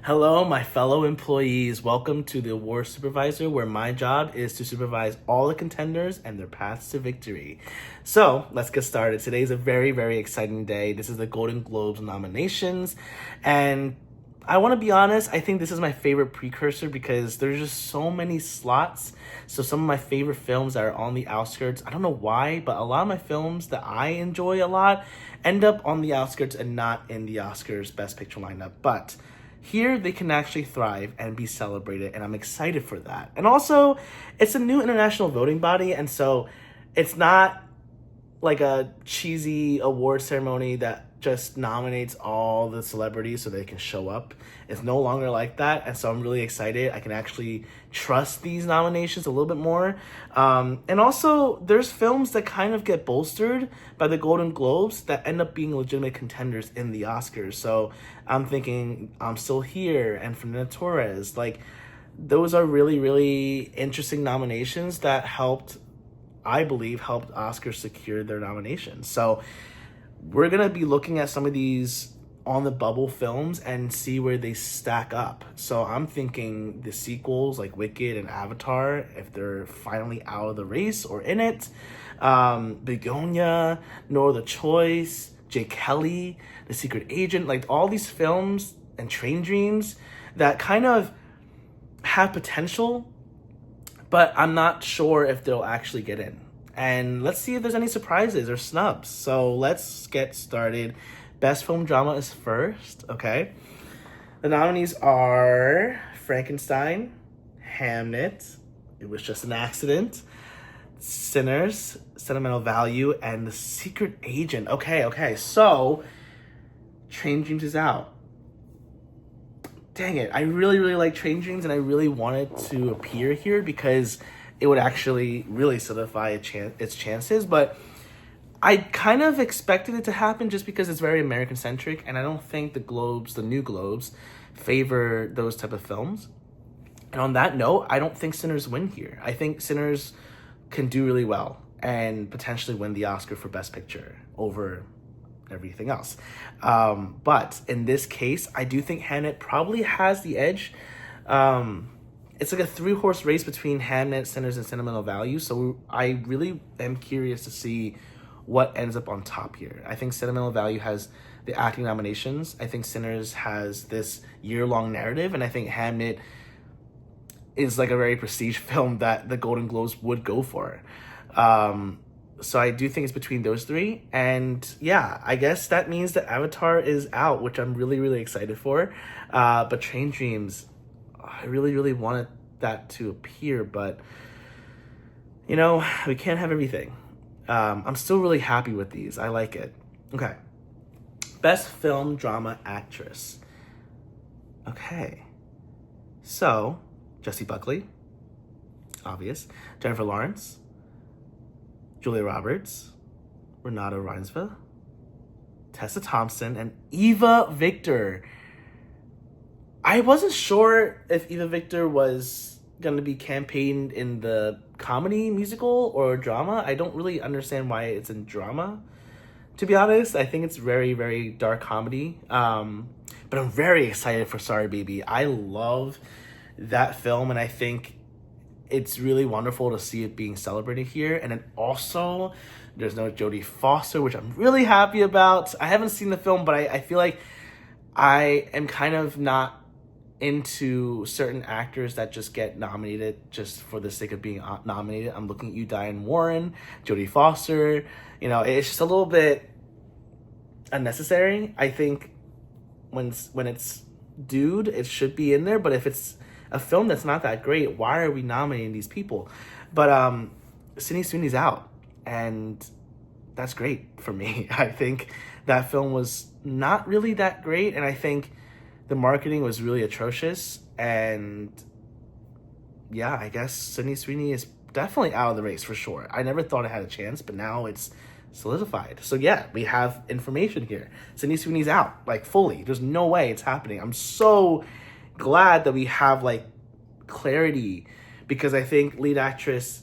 Hello, my fellow employees. Welcome to the award supervisor, where my job is to supervise all the contenders and their paths to victory. So let's get started. Today is a very, very exciting day. This is the Golden Globes nominations. And I want to be honest, I think this is my favorite precursor because there's just so many slots. So some of my favorite films that are on the outskirts, I don't know why, but a lot of my films that I enjoy a lot end up on the outskirts and not in the Oscars Best Picture lineup. But here they can actually thrive and be celebrated, and I'm excited for that. And also, it's a new international voting body, and so it's not like a cheesy award ceremony that just nominates all the celebrities so they can show up. It's no longer like that, and so I'm really excited. I can actually trust these nominations a little bit more. And also, there's films that kind of get bolstered by the Golden Globes that end up being legitimate contenders in the Oscars. So I'm thinking I'm Still Here and Fernanda Torres. Like, those are really, really interesting nominations that I believe, helped Oscars secure their nominations. So we're going to be looking at some of these on the bubble films and see where they stack up. So I'm thinking the sequels like Wicked and Avatar, if they're finally out of the race or in it. Begonia, No Other Choice, Jake Kelly, The Secret Agent, like all these films and Train Dreams that kind of have potential, but I'm not sure if they'll actually get in. And let's see if there's any surprises or snubs. So let's get started. Best Film Drama is first, okay? The nominees are Frankenstein, Hamnet, It Was Just an Accident, Sinners, Sentimental Value, and The Secret Agent. Okay, so Train Dreams is out. Dang it, I really, really like Train Dreams, and I really want it to appear here because it would actually really solidify its chances. But I kind of expected it to happen just because it's very American-centric, and I don't think the new Globes, favor those type of films. And on that note, I don't think Sinners win here. I think Sinners can do really well and potentially win the Oscar for Best Picture over everything else. But in this case, I do think Hamnet probably has the edge. It's like a 3-horse race between Hamnet, Sinners, and Sentimental Value. So I really am curious to see what ends up on top here. I think Sentimental Value has the acting nominations. I think Sinners has this year-long narrative. And I think Hamnet is like a very prestige film that the Golden Globes would go for. So I do think it's between those three. And yeah, I guess that means that Avatar is out, which I'm really, really excited for. But Train Dreams, I really, really wanted that to appear, but we can't have everything. I'm still really happy with these. I like it. Okay. Best Film Drama Actress. Okay. So, Jessie Buckley, obvious. Jennifer Lawrence, Julia Roberts, Renata Reinsve, Tessa Thompson, and Eva Victor. I wasn't sure if Eva Victor was going to be campaigned in the comedy, musical, or drama. I don't really understand why it's in drama, to be honest. I think it's very, very dark comedy. But I'm very excited for Sorry Baby. I love that film, and I think it's really wonderful to see it being celebrated here. And then also, there's no Jodie Foster, which I'm really happy about. I haven't seen the film, but I feel like I am kind of not into certain actors that just get nominated just for the sake of being nominated. I'm looking at you, Diane Warren, Jodie Foster. It's just a little bit unnecessary. I think when it's dude, it should be in there. But if it's a film that's not that great, why are we nominating these people? But Sydney Sweeney's out, and that's great for me. I think that film was not really that great, and I think the marketing was really atrocious. And yeah, I guess Sydney Sweeney is definitely out of the race for sure. I never thought it had a chance, but now it's solidified. So yeah, we have information here. Sydney Sweeney's out, like fully. There's no way it's happening. I'm so glad that we have like clarity, because I think lead actress,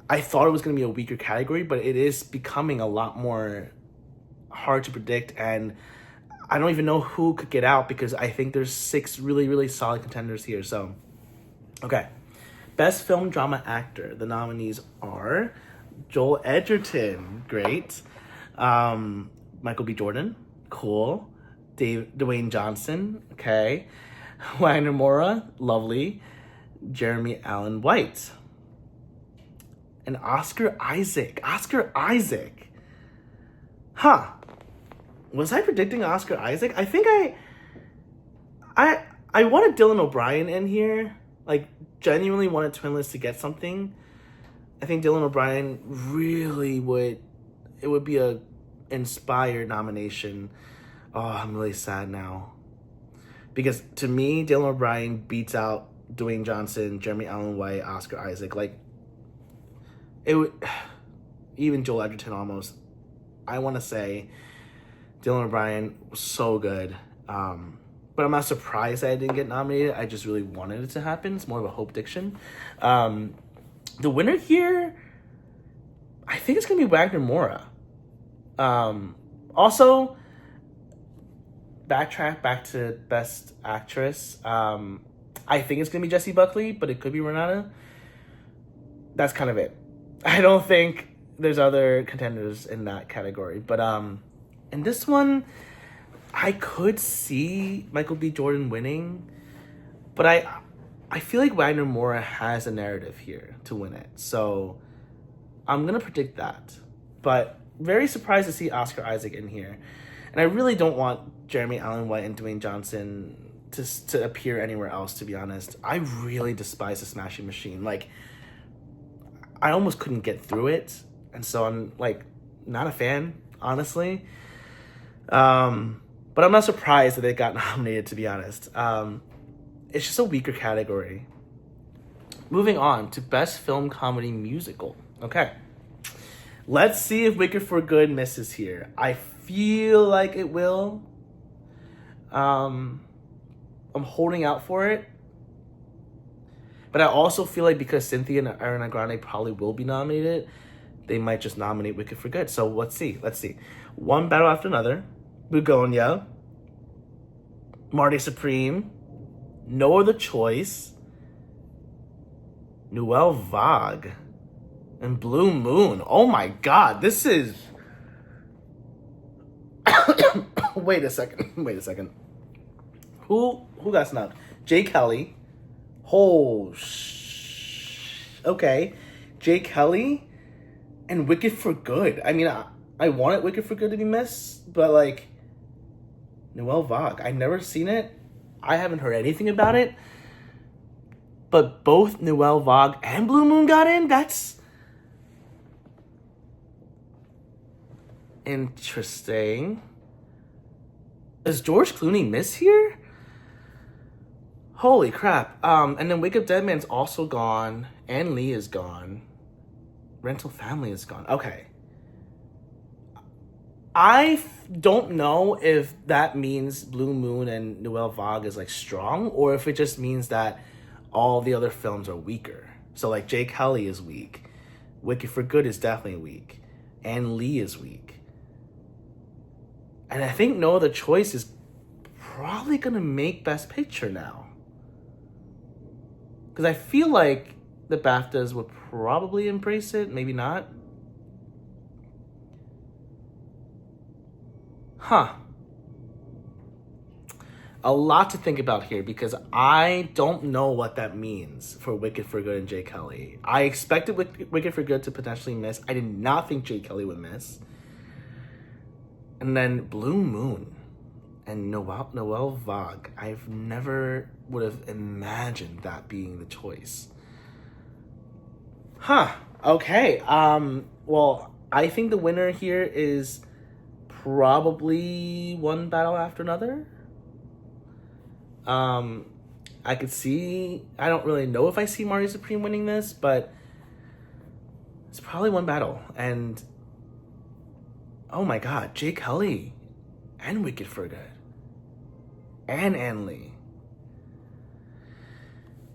I thought it was going to be a weaker category, but it is becoming a lot more hard to predict. And I don't even know who could get out because I think there's 6 really, really solid contenders here. So, okay. Best Film Drama Actor. The nominees are Joel Edgerton, great. Michael B. Jordan, cool. Dwayne Johnson, okay. Wagner Moura, lovely. Jeremy Allen White. And Oscar Isaac. Oscar Isaac. Huh. Was I predicting Oscar Isaac? I think I wanted Dylan O'Brien in here. Like, genuinely wanted Twinless to get something. I think Dylan O'Brien really would... It would be a inspired nomination. Oh, I'm really sad now. Because to me, Dylan O'Brien beats out Dwayne Johnson, Jeremy Allen White, Oscar Isaac. Like, it would... Even Joel Edgerton almost. I want to say Dylan O'Brien was so good. But I'm not surprised that I didn't get nominated. I just really wanted it to happen. It's more of a hope diction. The winner here, I think it's going to be Wagner Moura. Also, backtrack back to Best Actress. I think it's going to be Jessie Buckley, but it could be Renata. That's kind of it. I don't think there's other contenders in that category. But in this one, I could see Michael B. Jordan winning. But I feel like Wagner Moura has a narrative here to win it. So I'm going to predict that. But very surprised to see Oscar Isaac in here. And I really don't want Jeremy Allen White and Dwayne Johnson to appear anywhere else, to be honest. I really despise The Smashing Machine. Like, I almost couldn't get through it. And so I'm, like, not a fan, honestly. But I'm not surprised that they got nominated, to be honest. It's just a weaker category. Moving on to Best Film Comedy Musical. Okay. Let's see if Wicked for Good misses here. I feel like it will. I'm holding out for it. But I also feel like because Cynthia and Ariana Grande probably will be nominated, they might just nominate Wicked for Good. So let's see. One Battle After Another. Begonia. Marty Supreme. No Other Choice. Noelle Vague. And Blue Moon. Oh my god, this is... Wait a second. Who got snubbed? Jay Kelly. Okay. Jay Kelly and Wicked for Good. I mean, I wanted Wicked for Good to be missed, but like, Noelle Vague. I've never seen it. I haven't heard anything about it. But both Noelle Vague and Blue Moon got in? That's interesting. Does George Clooney miss here? Holy crap. And then Wake Up Dead Man's also gone. Ann Lee is gone. Rental Family is gone. Okay. I don't know if that means Blue Moon and Noelle Vague is like strong, or if it just means that all the other films are weaker. So like Jay Kelly is weak. Wicked for Good is definitely weak. Ann Lee is weak. And I think No Other Choice is probably going to make Best Picture now. Because I feel like the BAFTAs would probably embrace it. Maybe not. Huh. A lot to think about here because I don't know what that means for Wicked for Good and Jay Kelly. I expected Wicked for Good to potentially miss. I did not think Jay Kelly would miss. And then Blue Moon and Noelle Vague. I've never would have imagined that being the choice. Huh. Okay. Well, I think the winner here is probably One Battle After Another. I could see... I don't really know if I see Marty Supreme winning this, but it's probably One Battle. And... oh my god, Jay Kelly and Wicked for Good. And Ann Lee.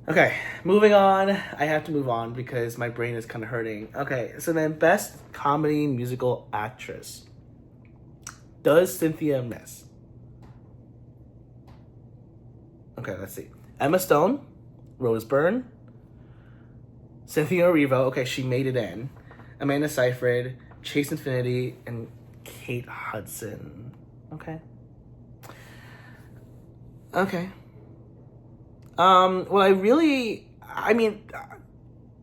Okay, moving on. I have to move on because my brain is kind of hurting. Okay, so then Best Comedy Musical Actress. Does Cynthia miss? Okay, let's see. Emma Stone, Rose Byrne, Cynthia Erivo. Okay, she made it in. Amanda Seyfried, Chase Infinity, and Kate Hudson. Okay. Well, I mean,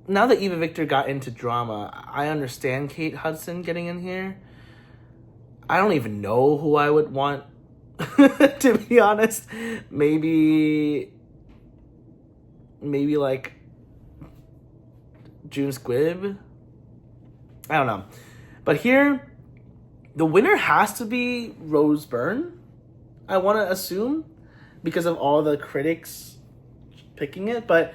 now that Eva Victor got into drama, I understand Kate Hudson getting in here. I don't even know who I would want, to be honest. Maybe like June Squibb. I don't know. But here, the winner has to be Rose Byrne, I want to assume, because of all the critics picking it. But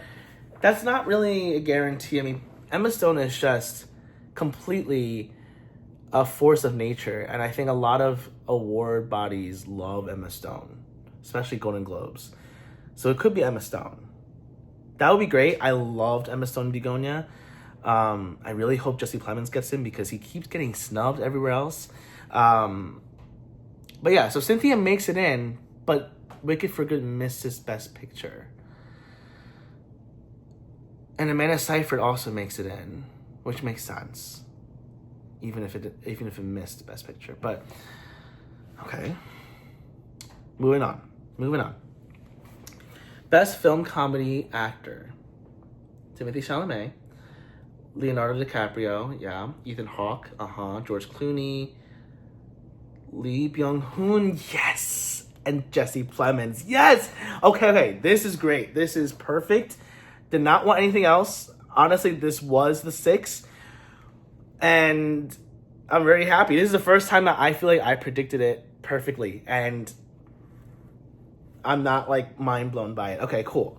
that's not really a guarantee. I mean, Emma Stone is just completely a force of nature. And I think a lot of award bodies love Emma Stone, especially Golden Globes. So it could be Emma Stone. That would be great. I loved Emma Stone in Begonia. I really hope Jesse Plemons gets in because he keeps getting snubbed everywhere else. But yeah, so Cynthia makes it in, but Wicked for Good misses Best Picture. And Amanda Seyfried also makes it in, which makes sense, even if it missed Best Picture. But okay, moving on. Best Film Comedy Actor: Timothée Chalamet, Leonardo DiCaprio, yeah, Ethan Hawke, George Clooney, Lee Byung-hun, yes, and Jesse Plemons, yes. Okay, this is great. This is perfect. Did not want anything else. Honestly, this was the 6, and I'm very happy. This is the first time that I feel like I predicted it perfectly, and I'm not like mind blown by it. Okay, cool.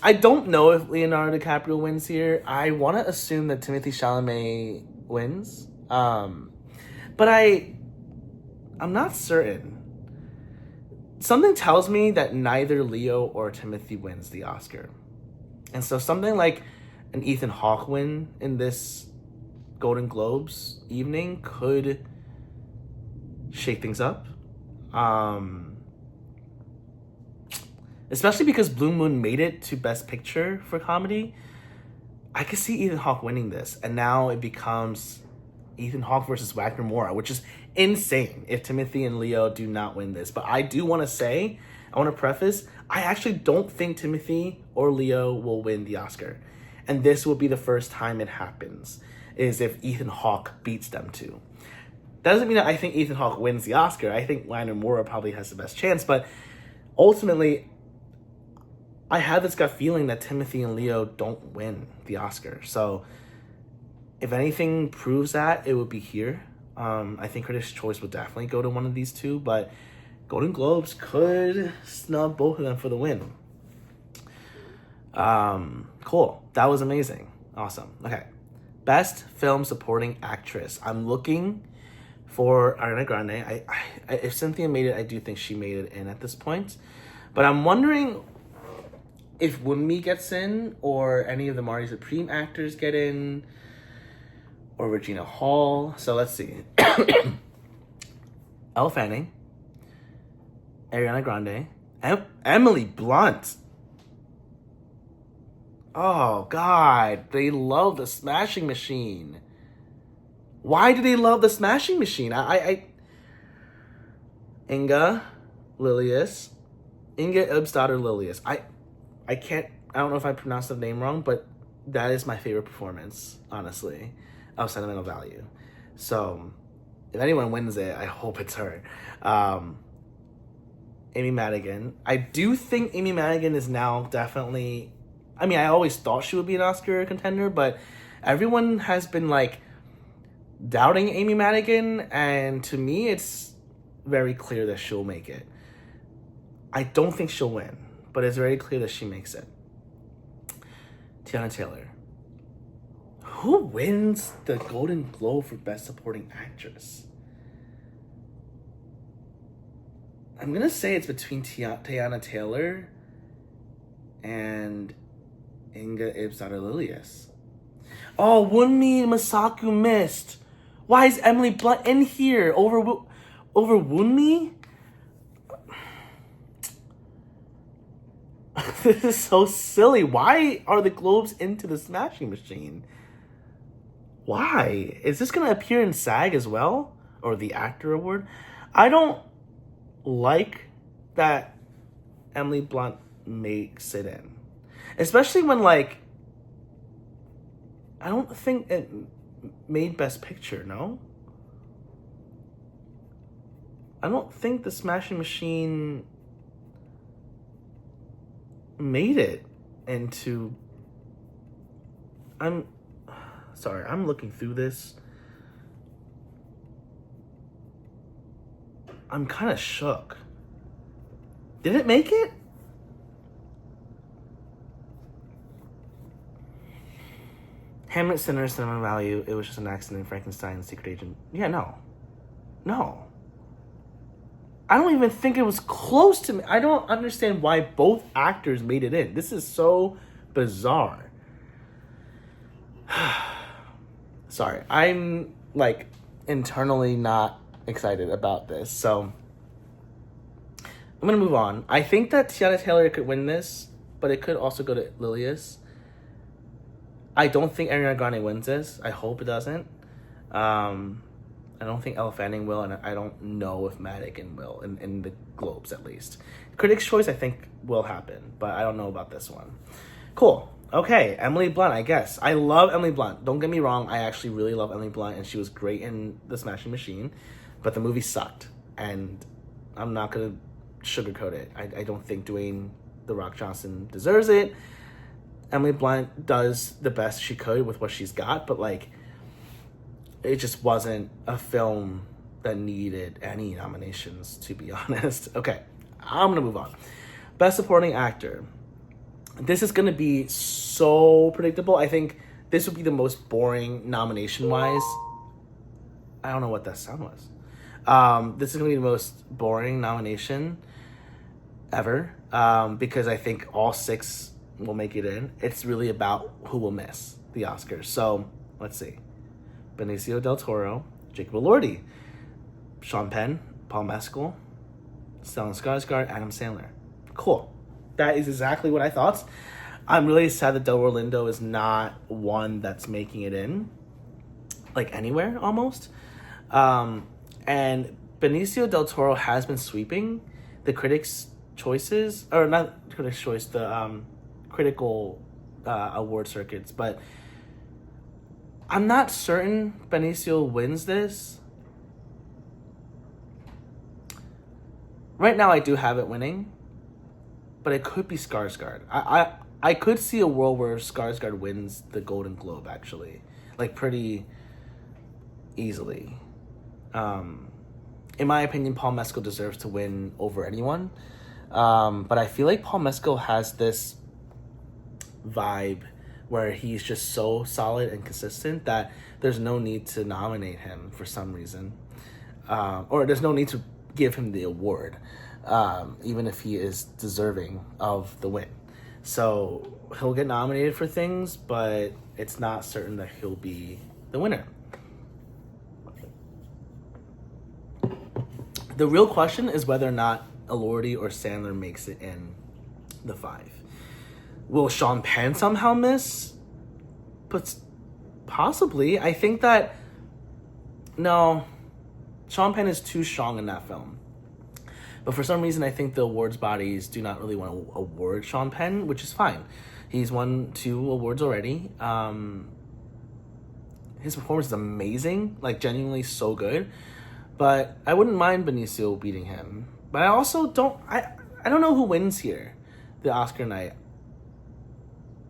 I don't know if Leonardo DiCaprio wins here. I want to assume that Timothée Chalamet wins. But I'm not certain. Something tells me that neither Leo or Timothy wins the Oscar. And so something like an Ethan Hawke win in this Golden Globes evening could shake things up. Especially because Blue Moon made it to Best Picture for comedy. I could see Ethan Hawke winning this, and now it becomes Ethan Hawke versus Wagner Moura, which is insane if Timothy and Leo do not win this. But I do want to say, I want to preface, I actually don't think Timothy or Leo will win the Oscar. And this will be the first time it happens, is if Ethan Hawke beats them two. That doesn't mean that I think Ethan Hawke wins the Oscar. I think Wagner Moura probably has the best chance, but ultimately, I have this gut feeling that Timothy and Leo don't win the Oscar. So if anything proves that, it would be here. I think Critics' Choice would definitely go to one of these two, but Golden Globes could snub both of them for the win. Cool. That was amazing. Awesome. Okay. Best Film Supporting Actress. I'm looking for Ariana Grande. If Cynthia made it, I do think she made it in at this point. But I'm wondering if Wunmi gets in, or any of the Marty Supreme actors get in, or Regina Hall. So let's see. Elle Fanning, Ariana Grande, Emily Blunt. Oh, God. They love the Smashing Machine. Why do they love the Smashing Machine? Inga Lilius. Inga Ibsdottir Lilius. I don't know if I pronounced the name wrong, but that is my favorite performance, honestly, of Sentimental Value. So if anyone wins it, I hope it's her. Amy Madigan. I do think Amy Madigan is now definitely, I mean, I always thought she would be an Oscar contender, but everyone has been like doubting Amy Madigan, and to me, it's very clear that she'll make it. I don't think she'll win, but it's very clear that she makes it. Tiana Taylor. Who wins the Golden Globe for Best Supporting Actress? I'm going to say it's between Tiana Taylor and Inga Ibsdottir Lilius. Oh, Wunmi Masaku missed. Why is Emily Blunt in here over Wunmi? This is so silly. Why are the Globes into the Smashing Machine? Why? Is this going to appear in SAG as well? Or the Actor Award? I don't like that Emily Blunt makes it in. Especially when, like, I don't think it made Best Picture, no? I don't think the Smashing Machine made it into... I'm looking through this. I'm kind of shook. Did it make it? Hamlet Center, Cinema Value, It Was Just an Accident, Frankenstein, Secret Agent. Yeah, no. I don't even think it was close to me. I don't understand why both actors made it in. This is so bizarre. Sorry, I'm like internally not excited about this. So I'm gonna move on. I think that Tiana Taylor could win this, but it could also go to Lilius. I don't think Ariana Grande wins this. I hope it doesn't. I don't think Elle Fanning will, and I don't know if Madigan will, in the Globes at least. Critics' Choice, I think, will happen, but I don't know about this one. Cool. Okay, Emily Blunt, I guess. I love Emily Blunt. Don't get me wrong, I actually really love Emily Blunt, and she was great in The Smashing Machine, but the movie sucked, and I'm not going to sugarcoat it. I don't think Dwayne The Rock Johnson deserves it. Emily Blunt does the best she could with what she's got, but, like, it just wasn't a film that needed any nominations, to be honest. Okay, I'm going to move on. Best Supporting Actor. This is going to be so predictable. I think this would be the most boring nomination-wise. I don't know what that sound was. This is going to be the most boring nomination ever, because I think all 6 will make it in. It's really about who will miss the Oscars. So, let's see. Benicio del Toro, Jacob Elordi, Sean Penn, Paul Mescal, Stellan Skarsgård, Adam Sandler. Cool. That is exactly what I thought. I'm really sad that Delroy Lindo is not one that's making it in, like anywhere almost. And Benicio del Toro has been sweeping the critics' choices, or not critics' choice, the critical award circuits, but I'm not certain Benicio wins this. Right now, I do have it winning, but it could be Skarsgård. I could see a world where Skarsgård wins the Golden Globe, actually, like pretty easily. In my opinion, Paul Mescal deserves to win over anyone, but I feel like Paul Mescal has this vibe where he's just so solid and consistent that there's no need to nominate him for some reason. Or there's no need to give him the award, even if he is deserving of the win. So he'll get nominated for things, but it's not certain that he'll be the winner. The real question is whether or not Elordi or Sandler makes it in the 5. Will Sean Penn somehow miss? But possibly. I think that... No. Sean Penn is too strong in that film. But for some reason, I think the awards bodies do not really want to award Sean Penn, which is fine. He's won 2 awards already. His performance is amazing. Like, genuinely so good. But I wouldn't mind Benicio beating him. But I also don't... I don't know who wins here. The Oscar night.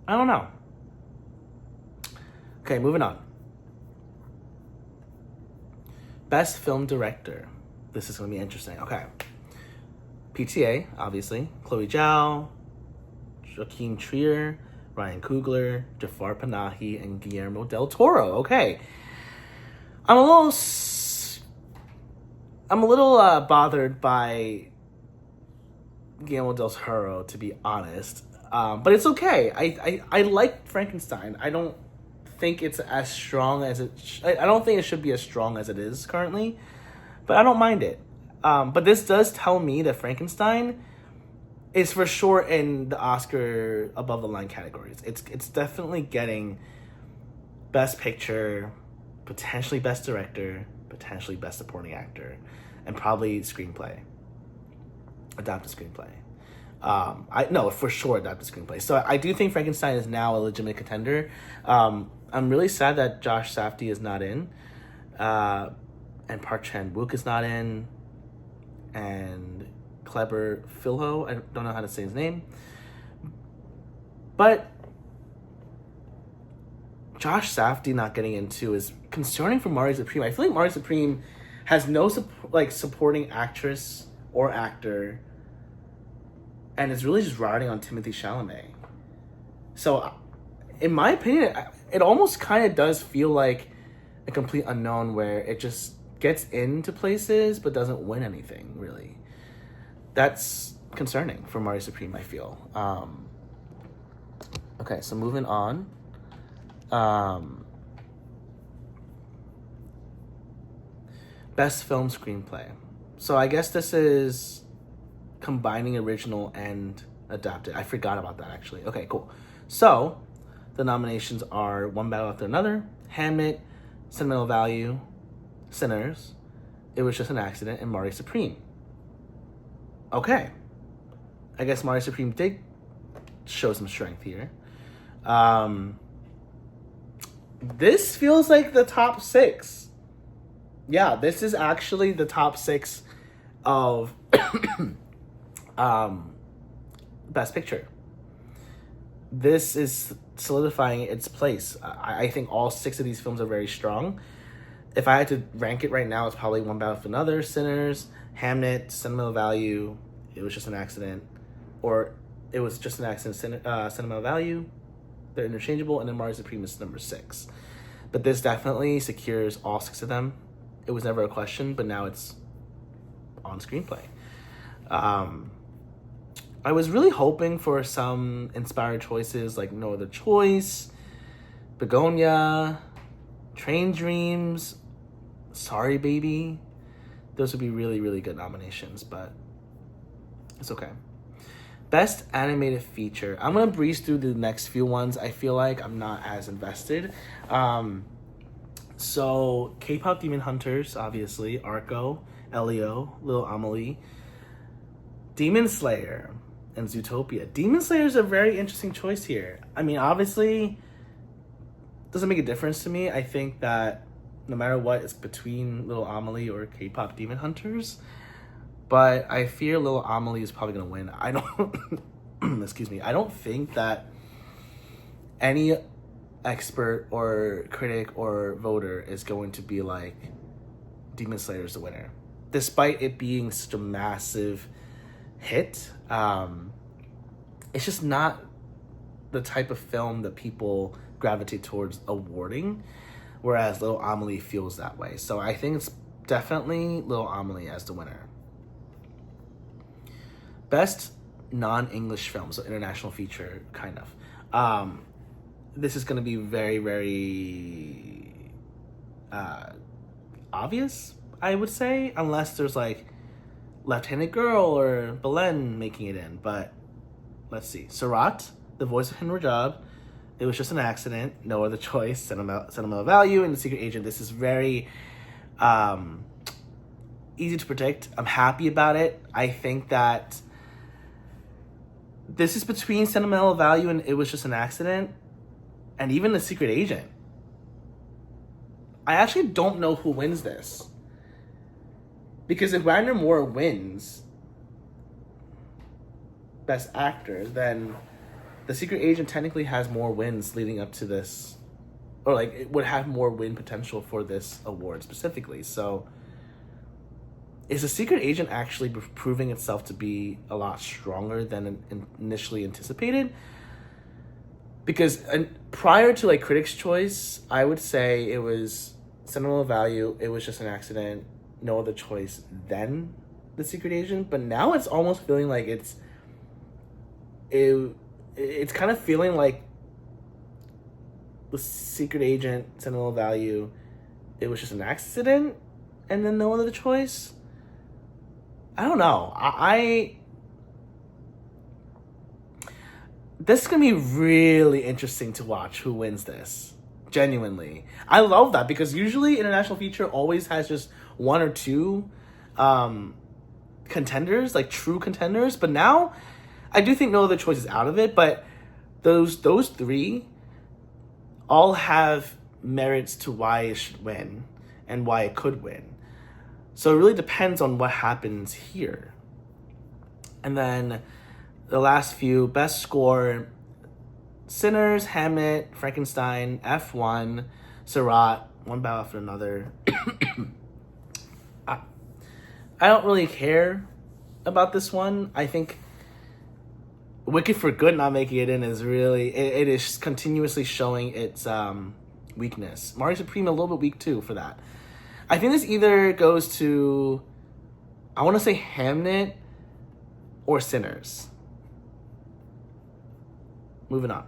I don't know. Okay, moving on. Best Film Director. This is going to be interesting. Okay. PTA, obviously. Chloe Zhao, Joaquin Trier, Ryan Coogler, Jafar Panahi, and Guillermo del Toro. Okay. I'm a little bothered by Guillermo del Toro, to be honest. But it's okay. I like Frankenstein. I don't think it's as strong as it... I don't think it should be as strong as it is currently. But I don't mind it. But this does tell me that Frankenstein is for sure in the Oscar above the line categories. It's definitely getting Best Picture, potentially Best Director, potentially Best Supporting Actor, and probably Screenplay. Adapted Screenplay. I no, for sure adapted screenplay. So I do think Frankenstein is now a legitimate contender. I'm really sad that Josh Safdie is not in, and Park Chan Wook is not in, and Kleber Filho. I don't know how to say his name, but Josh Safdie not getting into is concerning for Mari Supreme. I feel like Mari Supreme has no supporting actress or actor, and it's really just riding on Timothée Chalamet. So, in my opinion, it almost kind of does feel like a complete unknown where it just gets into places but doesn't win anything, really. That's concerning for Mari Supreme, I feel. Okay, so moving on. Best Film Screenplay. So I guess this is combining original and adapted. I forgot about that, actually. Okay, cool. So the nominations are One Battle After Another, Hamlet, Sentimental Value, Sinners, It Was Just an Accident, and Mari Supreme. Okay. I guess Mari Supreme did show some strength here. This feels like the top 6. Yeah, this is actually the top 6 of Best Picture. This is solidifying its place. I think all 6 of these films are very strong. If I had to rank it right now, it's probably One Battle After Another, Sinners, Hamlet, Sentimental Value, It Was Just an Accident, or It Was Just an Accident, Sentimental Value. They're interchangeable, and then Mari Supreme is number 6. But this definitely secures all 6 of them. It was never a question, but now it's on screenplay. I was really hoping for some inspired choices like No Other Choice, Begonia, Train Dreams, Sorry Baby. Those would be really, really good nominations, but it's okay. Best Animated Feature. I'm going to breeze through the next few ones. I feel like I'm not as invested. So, K-Pop Demon Hunters, obviously. Arco, Elio, Little Amelie. Demon Slayer, and Zootopia. Demon Slayer is a very interesting choice here. I mean, obviously, doesn't make a difference to me. I think that no matter what, it's between Little Amelie or K-Pop Demon Hunters. But I fear Little Amelie is probably going to win. I don't... excuse me. I don't think that any expert or critic or voter is going to be like, Demon Slayer is the winner. Despite it being such a massive hit, it's just not the type of film that people gravitate towards awarding, whereas Little Amelie feels that way. So I think it's definitely Little Amelie as the winner. Best non-English film, so international feature, kind of. This is going to be very, very obvious, I would say, unless there's like Left-Handed Girl or Belen making it in. But let's see. Sarat, The Voice of Henry Rajab, It Was Just an Accident, No Other Choice, Sentimental Value, and The Secret Agent. This is very easy to predict. I'm happy about it. I think that this is between Sentimental Value and It Was Just an Accident, and even The Secret Agent. I actually don't know who wins this. Because if Wagner Moore wins Best Actor, then The Secret Agent technically has more wins leading up to this. Or, like, it would have more win potential for this award specifically. So, is The Secret Agent actually proving itself to be a lot stronger than initially anticipated? Because prior to, like, Critics' Choice, I would say it was Sentimental Value, It Was Just an Accident, No Other Choice, then The Secret Agent. But now it's almost feeling like it's kind of feeling like The Secret Agent, Sentimental Value, It Was Just an Accident, and then No Other Choice. I don't know. this is gonna be really interesting to watch who wins this. Genuinely, I love that because usually international feature always has just one or two contenders, like true contenders. But now, I do think no other choice is out of it. But those three all have merits to why it should win and why it could win. So it really depends on what happens here. And then the last few, best score: Sinners, Hamnet, Frankenstein, F1, Seurat, One Battle After Another. I don't really care about this one. I think Wicked for Good not making it in is really, it is continuously showing its weakness. Mario Supreme a little bit weak too for that. I think this either goes to, I want to say Hamnet or Sinners. Moving on.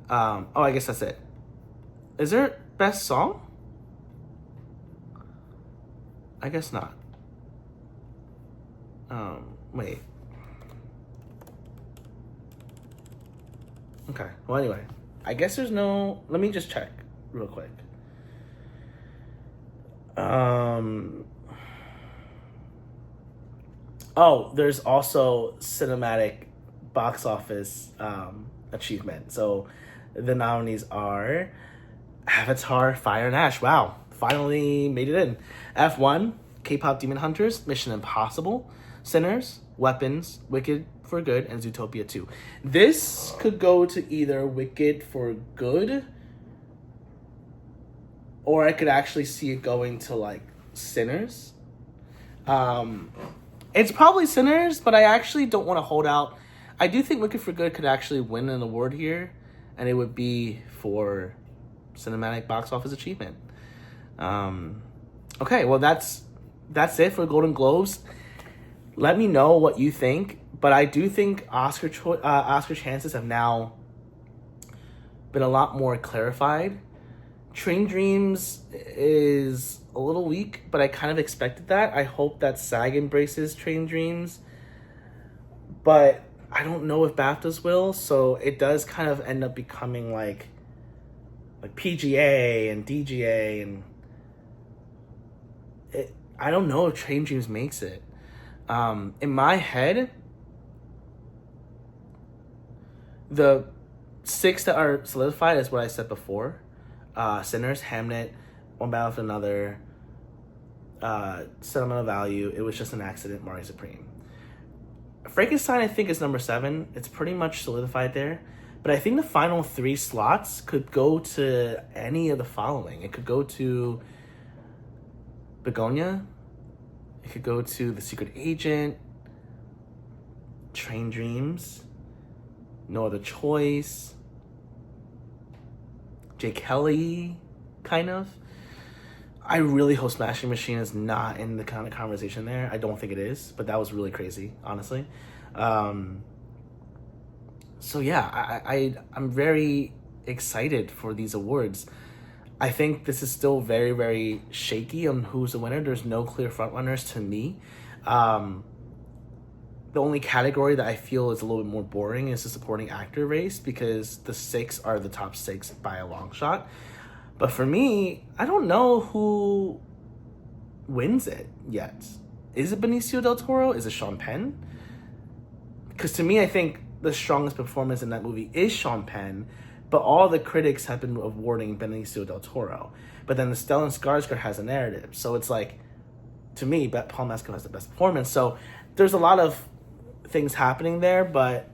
I guess that's it. Is there best song? I guess not. Wait. Okay. Well, anyway, I guess there's no. Let me just check real quick. There's also cinematic box office achievement. So the nominees are Avatar, Fire and Ash. Wow, finally made it in. F1, K-pop Demon Hunters, Mission Impossible, Sinners, Weapons, Wicked for Good, and Zootopia 2. This could go to either Wicked for Good, or I could actually see it going to like Sinners. It's probably Sinners, but I actually don't want to hold out. I do think Wicked for Good could actually win an award here, and it would be for cinematic box office achievement. Okay, well that's it for Golden Globes. Let me know what you think, but I do think Oscar chances have now been a lot more clarified. Train Dreams is a little weak, but I kind of expected that. I hope that SAG embraces Train Dreams, but I don't know if BAFTAs will, so it does kind of end up becoming like PGA and DGA, and I don't know if Train Dreams makes it. In my head, the 6 that are solidified is what I said before. Sinners, Hamnet, One Battle After Another, Sentimental Value, It Was Just an Accident, Mario Supreme. Frankenstein, I think, is number 7. It's pretty much solidified there. But I think the final 3 slots could go to any of the following. It could go to Begonia. It could go to The Secret Agent, Train Dreams, No Other Choice, Jake Kelly, kind of. I really hope Smashing Machine is not in the kind of conversation there. I don't think it is, but that was really crazy, honestly. So yeah, I'm very excited for these awards. I think this is still very, very shaky on who's the winner. There's no clear frontrunners to me. The only category that I feel is a little bit more boring is the supporting actor race, because the 6 are the top 6 by a long shot. But for me, I don't know who wins it yet. Is it Benicio del Toro? Is it Sean Penn? Because to me, I think the strongest performance in that movie is Sean Penn, but all the critics have been awarding Benicio del Toro. But then the Stellan Skarsgård has a narrative. So it's like, to me, Paul Mescal has the best performance. So there's a lot of things happening there, but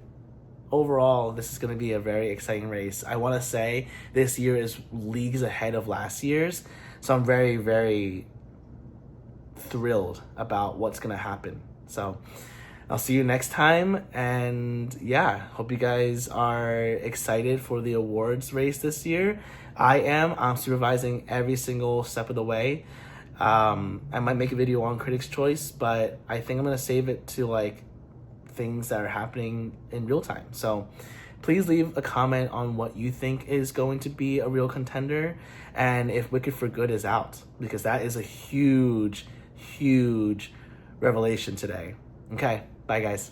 overall, this is going to be a very exciting race. I want to say this year is leagues ahead of last year's. So I'm very, very thrilled about what's going to happen. So I'll see you next time. And yeah, hope you guys are excited for the awards race this year. I'm supervising every single step of the way. I might make a video on Critics' Choice, but I think I'm going to save it to like things that are happening in real time. So please leave a comment on what you think is going to be a real contender, and if Wicked for Good is out, because that is a huge, huge revelation today. Okay, bye guys.